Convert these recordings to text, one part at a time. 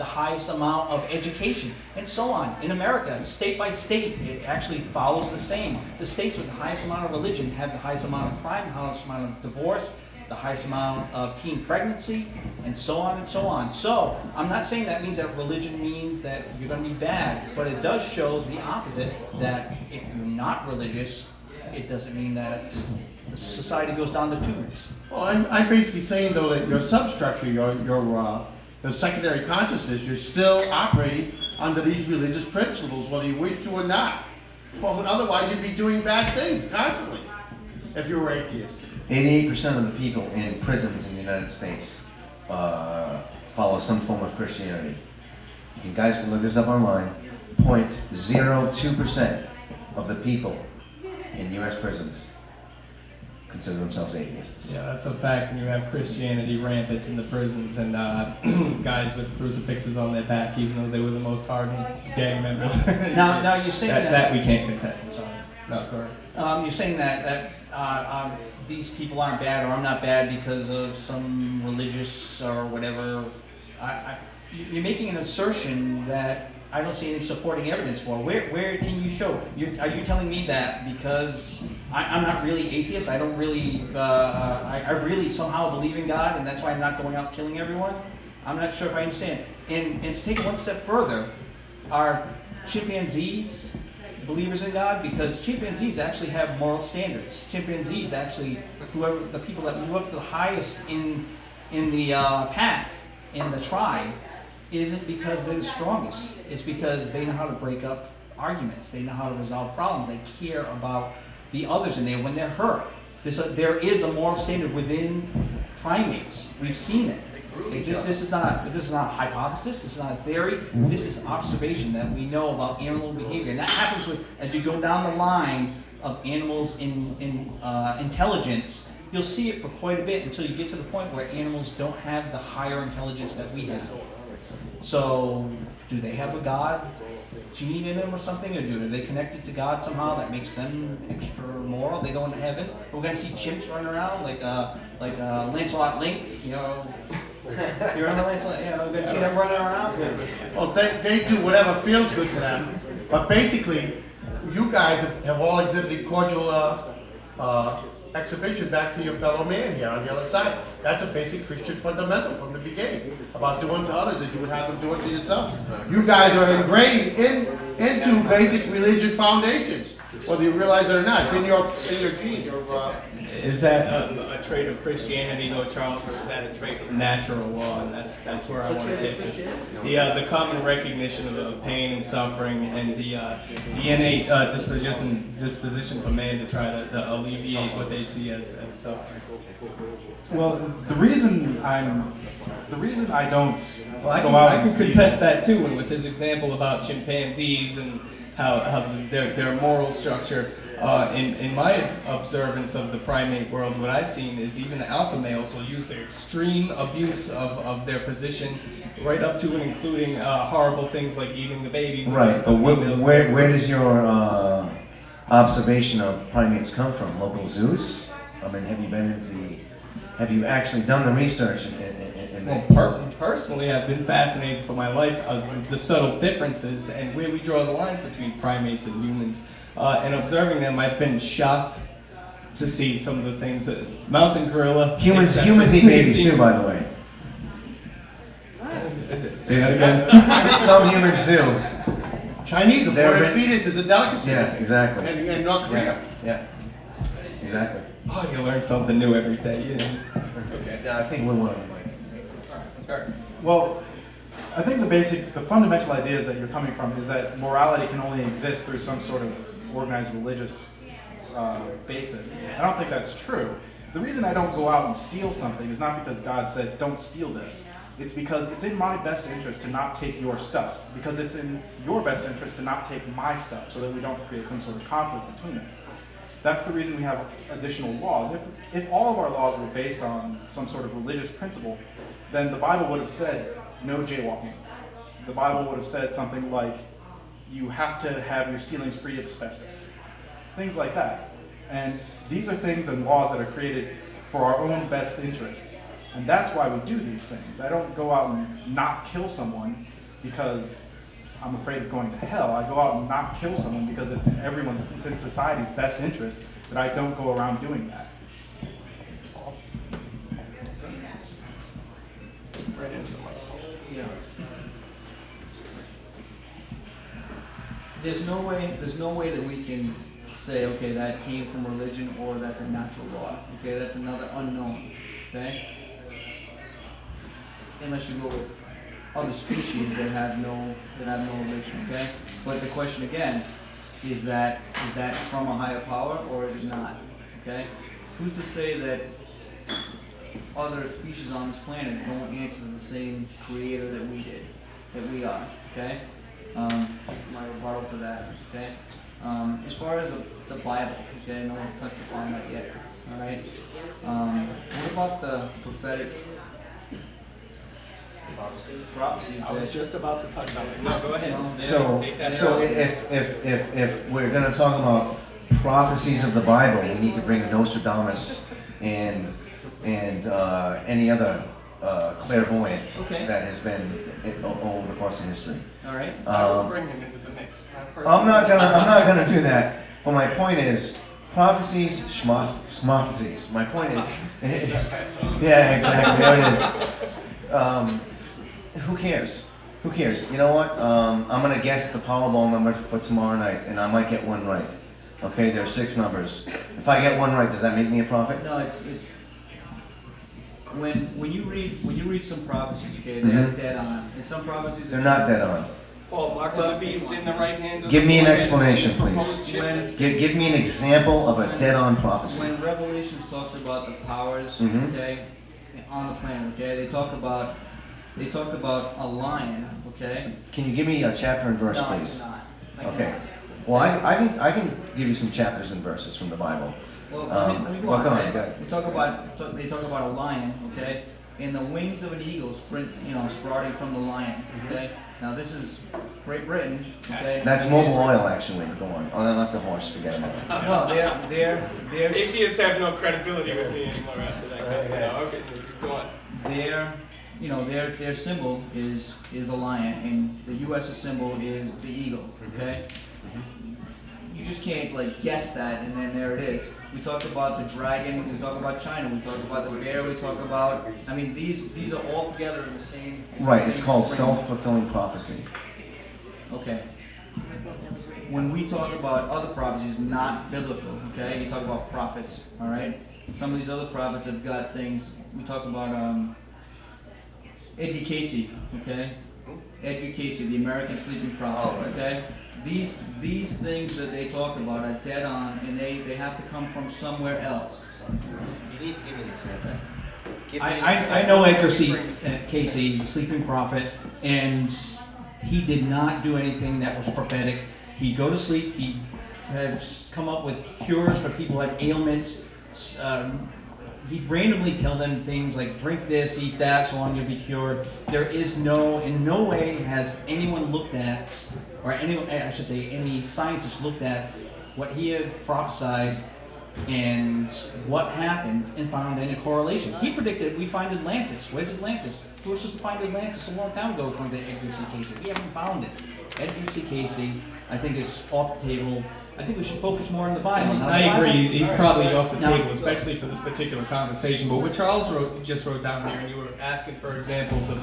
the highest amount of education, and so on. In America, state by state, it actually follows the same. The states with the highest amount of religion have the highest amount of crime, the highest amount of divorce, the highest amount of teen pregnancy, and so on and so on. So, I'm not saying that means that religion means that you're going to be bad, but it does show the opposite, that if you're not religious, it doesn't mean that the society goes down the tubes. Well, I'm basically saying, though, that your substructure, your secondary consciousness, you're still operating under these religious principles, whether you wish to or not. Well, otherwise you'd be doing bad things constantly if you were atheist. 88% of the people in prisons in the United States follow some form of Christianity. You guys can look this up online. 0.02% of the people in U.S. prisons consider themselves atheists. Yeah, that's a fact, and you have Christianity rampant in the prisons, and guys with crucifixes on their back, even though they were the most hardened gang members. Now you're saying that we can't contest. No, correct. You're saying that these people aren't bad, or I'm not bad because of some religious or whatever. You're making an assertion that I don't see any supporting evidence for. Where can you show? Are you telling me that because I'm not really atheist, I don't really, I really somehow believe in God, and that's why I'm not going out killing everyone? I'm not sure if I understand. And to take it one step further, are chimpanzees believers in God? Because chimpanzees actually have moral standards. Chimpanzees actually, the people that move up to the highest in the pack, in the tribe, isn't because they're the strongest. It's because they know how to break up arguments. They know how to resolve problems. They care about the others in there when they're hurt. There is a moral standard within primates. We've seen it. This is not a hypothesis. This is not a theory. This is observation that we know about animal behavior. And that happens as you go down the line of animals in intelligence. You'll see it for quite a bit until you get to the point where animals don't have the higher intelligence that we have. So, do they have a God gene in them or something? Or are they connected to God somehow that makes them extra moral? They go into heaven? We're going to see chimps running around like Lancelot Link, you know. You remember Lancelot? Yeah, we're going to see them running around. Well, they do whatever feels good to them. But basically, you guys have all exhibited cordial exhibition back to your fellow man here on the other side. That's a basic Christian fundamental from the beginning, about doing to others as you would have them do it to yourself. You guys are ingrained into basic religion foundations, whether you realize it or not. It's in your genes. Is that a trait of Christianity, though, Charles, or is that a trait of natural law? And that's where I want to take this. The common recognition of pain and suffering, and the innate disposition for man to try to alleviate what they see as suffering. Well, the reason I don't I can contest that too, and with his example about chimpanzees and how their moral structure. In my observance of the primate world, what I've seen is even the alpha males will use their extreme abuse of their position, right up to and including horrible things like eating the babies. Right, but where does your observation of primates come from? Local zoos? I mean, have you actually done the research? Personally, I've been fascinated for my life of the subtle differences and where we draw the lines between primates and humans. And observing them, I've been shocked to see some of the things that mountain gorilla. Humans eat babies too, by the way. Say that again. Some humans do. Chinese, a foreign fetus is a delicacy. Yeah, exactly. And North Korea. Yeah, exactly. Oh, you learn something new every day. Yeah. Okay. I think we'll want to. Well, I think the fundamental ideas that you're coming from is that morality can only exist through some sort of organized religious basis. I don't think that's true. The reason I don't go out and steal something is not because God said, don't steal this. It's because it's in my best interest to not take your stuff. Because it's in your best interest to not take my stuff, so that we don't create some sort of conflict between us. That's the reason we have additional laws. If all of our laws were based on some sort of religious principle, then the Bible would have said, no jaywalking. The Bible would have said something like, you have to have your ceilings free of asbestos. Things like that. And these are things and laws that are created for our own best interests. And that's why we do these things. I don't go out and not kill someone because I'm afraid of going to hell. I go out and not kill someone because it's in society's best interest that I don't go around doing that. Right into the Yeah. There's no way that we can say, okay, that came from religion or that's a natural law. Okay, that's another unknown. Okay? Unless you go with other species that have no religion, okay? But the question again is that from a higher power or is it not? Okay? Who's to say that other species on this planet don't answer the same creator that we did, that we are, okay? Just my rebuttal to that, okay? As far as the Bible, okay, no one's touched upon that yet, all right? What about the prophetic prophecies? I was just about to touch on it. No, go ahead. So if we're going to talk about prophecies of the Bible, we need to bring Nostradamus and any other clairvoyant Okay. that has been over the course of history. All right. I will bring him into the mix. I'm not gonna do that. But my point is, prophecies, schmophecies. My point is, yeah, exactly. There it is. Who cares? Who cares? You know what? I'm gonna guess the Powerball number for tomorrow night, and I might get one right. Okay, there are 6 numbers. If I get one right, does that make me a prophet? No, it's when you read some prophecies, okay, they're dead on, and some prophecies They're not dead on. Paul, Mark of the Beast in the right hand. Give me an explanation, please. when Give me an example of a dead-on prophecy. when Revelations talks about the powers, Mhm. okay, on the planet, okay, they talk about a lion, okay. Can you give me a chapter and verse, No, please? it's not. I Okay. cannot. Well, I can give you some chapters and verses from the Bible. Well, let me go well, on. go on, Okay? go ahead. They talk about a lion, okay, and the wings of an eagle sprouting from the lion, okay. Now this is Great Britain, okay. That's mobile oil, actually. Go on. Oh, no, that's a horse. Forget it. No, they're Atheists have no credibility with me anymore after that. Okay, go on. their symbol is the lion, and the U.S.'s symbol is the eagle. Okay, you just can't guess that, and then there it is. We talked about the dragon. We talk about China. We talk about the bear. We talk about. I mean, these are all together in the same. Right. It's called frame. self-fulfilling prophecy. Okay. When we talk about other prophecies, not biblical, okay? You talk about prophets, all right? Some of these other prophets have got things. We talk about Edgar Casey, okay? Edgar Casey, the American sleeping prophet, okay? These things that they talk about are dead on, and they have to come from somewhere else. You need to give me an example. I know Edgar Casey, the sleeping prophet, and he did not do anything that was prophetic. He'd go to sleep. He has come up with cures for people who have ailments. He'd randomly tell them things like drink this, eat that, so on, you'll be cured. There is in no way has anyone looked at, or any scientist looked at what he had prophesied and what happened and found any correlation. He predicted we'd find Atlantis. Where's Atlantis? We were supposed to find Atlantis a long time ago, according to Edgar C. Casey. We haven't found it. Edgar C. Casey, I think, is off the table. I think we should focus more on the Bible. Now, I agree. He's probably off the Now- table, especially for this particular conversation. But what Charles just wrote down here, and you were asking for examples of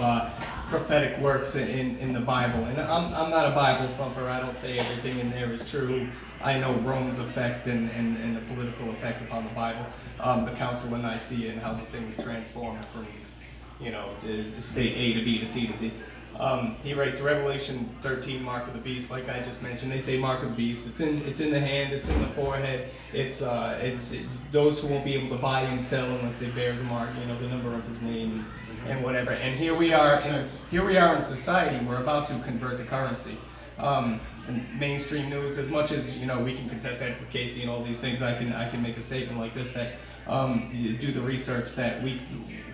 prophetic works in the Bible. And I'm not a Bible thumper. I don't say everything in there is true. I know Rome's effect and the political effect upon the Bible, the Council of Nicaea, and how the thing was transformed from, state A to B to C to D. He writes Revelation 13, Mark of the Beast, like I just mentioned. They say Mark of the Beast. It's in the hand. It's in the forehead. It's those who won't be able to buy and sell unless they bear the mark. The number of his name and whatever. And here we are in society. We're about to convert to currency. And mainstream news, as much as we can contest Edgar Casey and all these things, I can make a statement like this that do the research that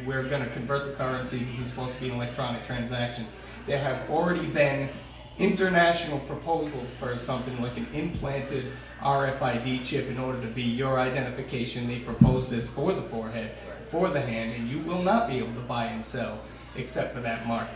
we're going to convert the currency. This is supposed to be an electronic transaction. There have already been international proposals for something like an implanted RFID chip in order to be your identification. They proposed this for the forehead for the hand, and you will not be able to buy and sell except for that mark.